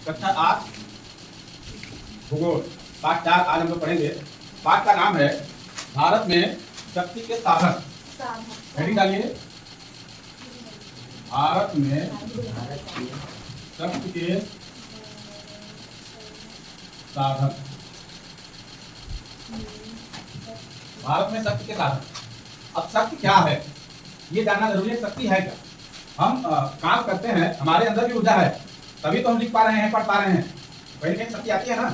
कक्षा 8 भूगोल पाठ 4 आज हम लोग पढ़ेंगे। पाठ का नाम है भारत में शक्ति के साधन। हेडिंग डालिए, भारत में शक्ति के साधन। भारत में शक्ति के साधन। अब शक्ति क्या है ये जानना जरूरी है। शक्ति है क्या? हम काम करते हैं, हमारे अंदर भी ऊर्जा है, तभी तो हम लिख पा रहे हैं, पढ़ पा रहे हैं। कहीं कहीं शक्ति आती है ना।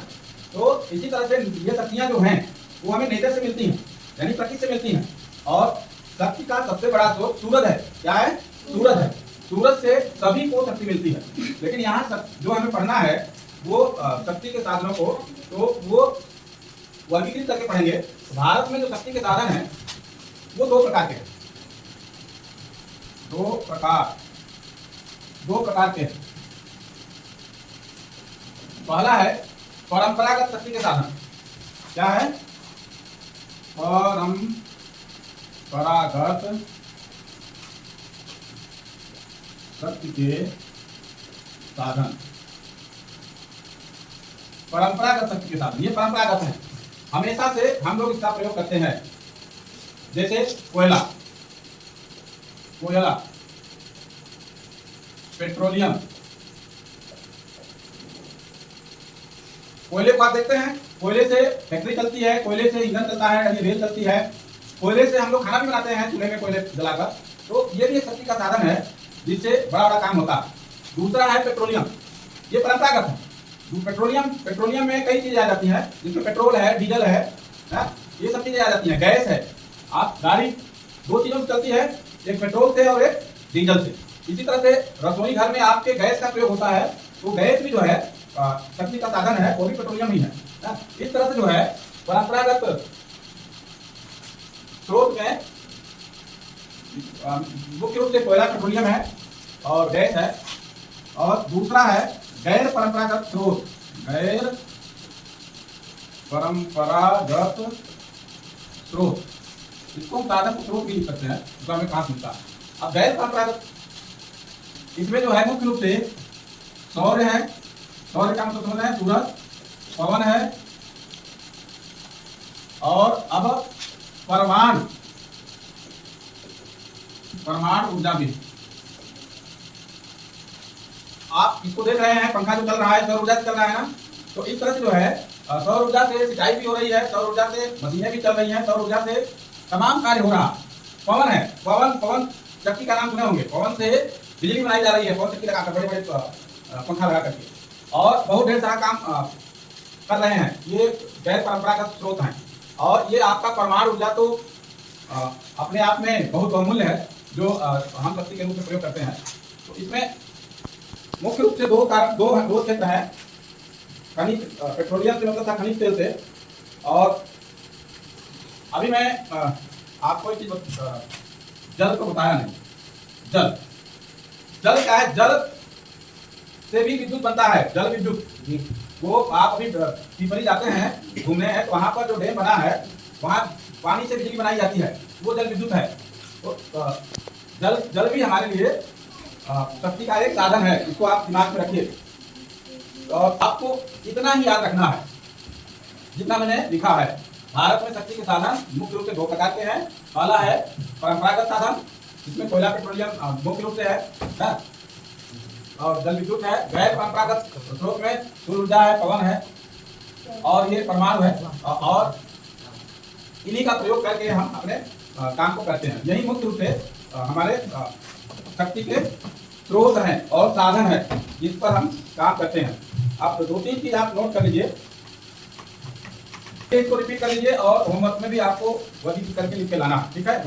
तो इसी तरह से ये शक्तियां जो हैं वो हमें नेचर से मिलती हैं, यानी प्रकृति से मिलती हैं। और शक्ति का सबसे बड़ा स्रोत सूरज है। क्या है? सूरज है। सूरज से सभी को शक्ति मिलती है। लेकिन यहाँ जो हमें पढ़ना है वो शक्ति के साधनों को तो वो वर्गीकृत करके पढ़ेंगे। भारत में जो शक्ति के साधन है वो दो प्रकार के हैं। दो प्रकार के हैं। पहला है परंपरागत शक्ति के साधन। क्या है? परंपरागत शक्ति के साधन। परंपरागत शक्ति के साधन ये परंपरागत है, हमेशा से हम लोग इसका प्रयोग करते हैं। जैसे कोयला, पेट्रोलियम। कोयले को आप देखते हैं, कोयले से फैक्ट्री चलती है, कोयले से ईंधन चलता है, यानी रेल चलती है। कोयले से हम लोग खाना भी बनाते हैं चूल्हे में कोयले जलाकर। तो ये भी एक शक्ति का साधन है जिससे बड़ा बड़ा काम होता है। दूसरा है पेट्रोलियम। ये परंपरागत है। पेट्रोलियम में कई चीजें आ जाती हैं, जिसमें पेट्रोल है, डीजल है, ये सब चीजें आ जाती हैं। गैस है। आप गाड़ी दो चीजों से चलती है, एक पेट्रोल से और एक डीजल से। इसी तरह से रसोई घर में आपके गैस का प्रयोग होता है, तो गैस भी जो है शक्ति का साधन है, वो भी पेट्रोलियम ही है। इस तरह से जो है परंपरागत स्रोत में मुख्य रूप से कोयला, पेट्रोलियम है और गैस है। और दूसरा है गैर परंपरागत स्रोत। गैर परंपरागत स्रोत, इसको हम साधन स्रोत भी लिख सकते हैं, जो हमें कहाँ मिलता है। अब गैर परंपरागत इसमें जो है मुख्य रूप से सौर्य है। सौर्य का मतलब है सूरज, पवन है और अब परमाणु ऊर्जा भी। आप इसको देख रहे हैं, पंखा जो चल रहा है सौर ऊर्जा से चल रहा है ना। तो इस तरह से जो है सौर ऊर्जा से सिंचाई भी हो रही है, सौर ऊर्जा से मशीनें भी चल रही हैं, सौर ऊर्जा से तमाम कार्य हो रहा। पवन है, पवन शक्ति का नाम सुने होंगे। पवन से बिजली बनाई जा रही है, पवन शक्ति लगाकर बड़े बड़े पंखा लगा करके, और बहुत ढेर सारा काम कर रहे हैं। ये गैर परंपरागत स्रोत हैं। और ये आपका परमाणु ऊर्जा तो अपने आप में बहुत बहुमूल्य है, जो हम शक्ति के रूप में प्रयोग करते हैं। तो इसमें मुख्य रूप से दो क्षेत्र हैं। खनिज, पेट्रोलियम से मतलब था खनिज तेल से। और अभी मैं आपको एक चीज जल को बताया नहीं। जल क्या है? जल से भी विद्युत बनता है, जल विद्युत। वो आप अभी पीपरी जाते हैं घूमने हैं, तो वहां पर जो डैम बना है वहां पानी से बिजली बनाई जाती है, वो जल विद्युत है। तो जल भी हमारे लिए शक्ति का एक साधन है। इसको आप दिमाग में रखिए। और आपको इतना ही याद रखना है जितना मैंने लिखा है। भारत में शक्ति के साधन मुख्य रूप से दो प्रकार के हैं। पहला है परंपरागत साधन, जिसमें कोयला, पेट्रोलियम मुख्य रूप से है, और जल विद्युत है। गैर परंपरागत स्रोत में सूर्य ऊर्जा है, पवन है और ये परमाणु है। और इन्हीं का प्रयोग करके हम अपने काम को करते हैं। यही मुख्य रूप से हमारे शक्ति के स्रोत हैं और साधन है, जिस पर हम काम करते हैं। आप दो तीन चीज आप नोट कर लीजिए, इसको रिपीट कर लीजिए और होमवर्क में भी आपको वर्गीकृत करके लिख के लाना, ठीक है।